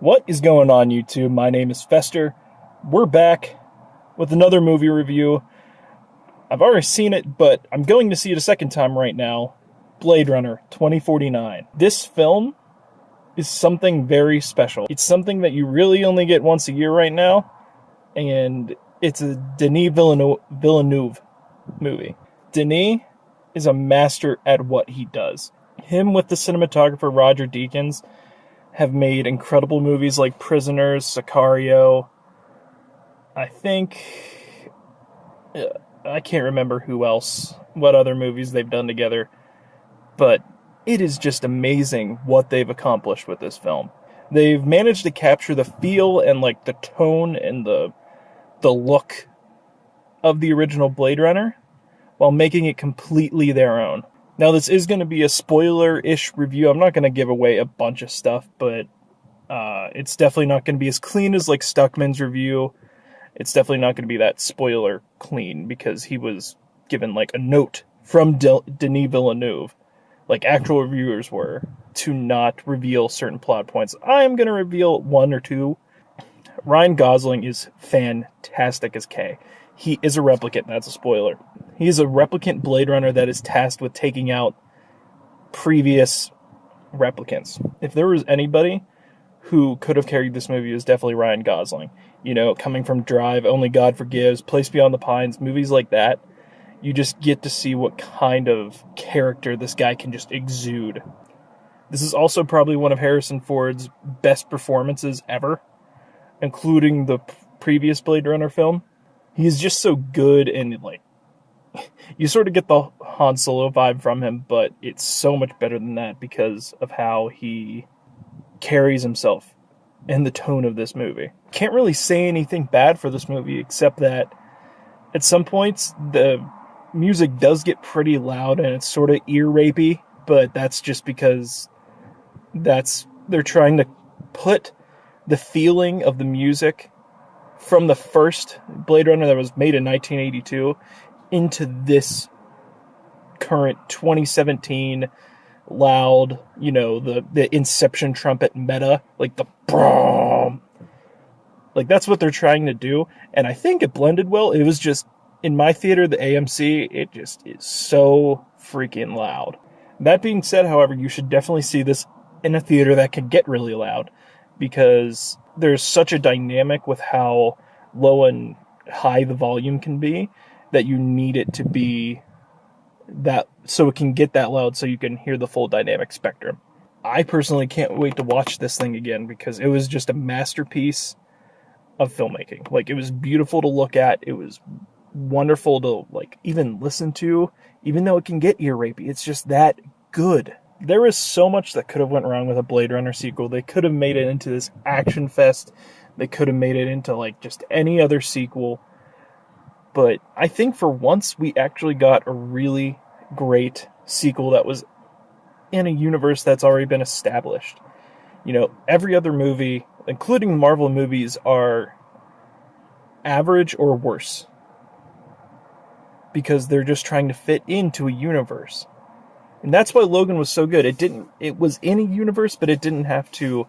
What is going on, YouTube? My name is Fester. We're back with another movie review. I've already seen it, but I'm going to see it a second time right now. Blade Runner 2049. This film is something very special. It's something that you really only get once a year right now, and it's a Denis Villeneuve movie. Denis is a master at what he does. Him with the cinematographer Roger Deakins have made incredible movies like Prisoners, Sicario. I can't remember who else, what other movies they've done together, but it is just amazing what they've accomplished with this film. They've managed to capture the feel and like the tone and the look of the original Blade Runner while making it completely their own. Now, this is going to be a spoiler-ish review. I'm not going to give away a bunch of stuff, but it's definitely not going to be as clean as like Stuckman's review. It's definitely not going to be that spoiler clean because he was given like a note from Denis Villeneuve, like actual reviewers were, to not reveal certain plot points. I am going to reveal one or two. Ryan Gosling is fantastic as K. He is a replicant, that's a spoiler. He is a replicant Blade Runner that is tasked with taking out previous replicants. If there was anybody who could have carried this movie, it was definitely Ryan Gosling. You know, coming from Drive, Only God Forgives, Place Beyond the Pines, movies like that, you just get to see what kind of character this guy can just exude. This is also probably one of Harrison Ford's best performances ever, including the previous Blade Runner film. He's just so good, and like you sort of get the Han Solo vibe from him, but it's so much better than that because of how he carries himself and the tone of this movie. Can't really say anything bad for this movie except that at some points the music does get pretty loud and it's sort of ear rapey, but that's just because they're trying to put the feeling of the music from the first Blade Runner that was made in 1982 into this current 2017 loud, you know, the Inception trumpet meta, like the brom. Like that's what they're trying to do, and I think it blended well. It was just, in my theater, the AMC, it just is so freaking loud. That being said, however, you should definitely see this in a theater that can get really loud, because there's such a dynamic with how low and high the volume can be that you need it to be that, so it can get that loud so you can hear the full dynamic spectrum. I personally can't wait to watch this thing again because it was just a masterpiece of filmmaking. Like, it was beautiful to look at. It was wonderful to like even listen to, even though it can get ear rapey. It's just that good. There is so much that could have went wrong with a Blade Runner sequel. They could have made it into this action fest. They could have made it into like just any other sequel. But I think for once we actually got a really great sequel that was in a universe that's already been established. You know, every other movie, including the Marvel movies, are average or worse because they're just trying to fit into a universe. And that's why Logan was so good. It was in a universe, but it didn't have to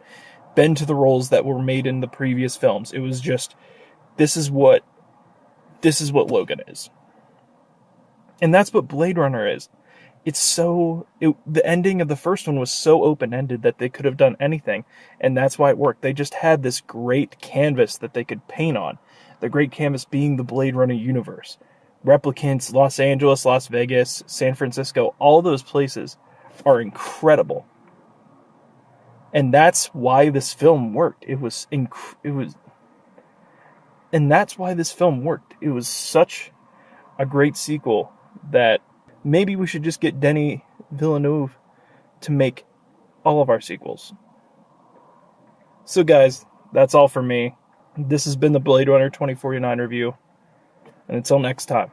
bend to the roles that were made in the previous films. It was just, this is what Logan is. And that's what Blade Runner is. The ending of the first one was so open-ended that they could have done anything, and that's why it worked. They just had this great canvas that they could paint on. The great canvas being the Blade Runner universe. Replicants, Los Angeles, Las Vegas, San Francisco, all those places are incredible. And that's why this film worked. And that's why this film worked. It was such a great sequel that maybe we should just get Denis Villeneuve to make all of our sequels. So guys, that's all for me. This has been the Blade Runner 2049 review. And until next time.